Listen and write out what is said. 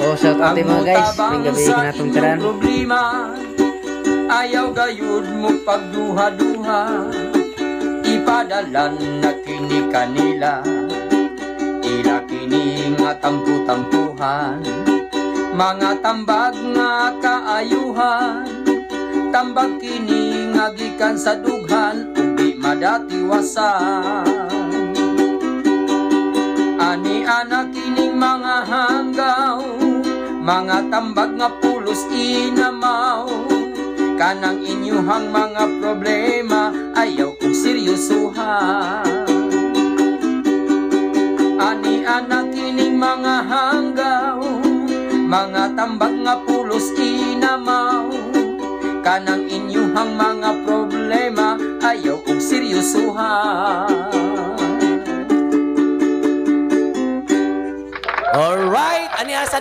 So shout out mga guys, may gabi ka na itong taran. Problema, ayaw gayud mo pagduha-duha, ipadalan na kini kanila, ila kini nga tampu-tampuhan, mga tambag nga kaayuhan, tambag kini nga gikan sa dughan, ubi madatiwasan. Ani anak kining mga hanggaw, mga tambag nga pulos inamaw, kanang inyuhang mga problema ayaw kong seryosuhan. Ani anak kining mga hanggaw, mga tambag nga pulos inamaw, kanang inyuhang mga problema ayaw kong seryosuhan. Alright, ani asa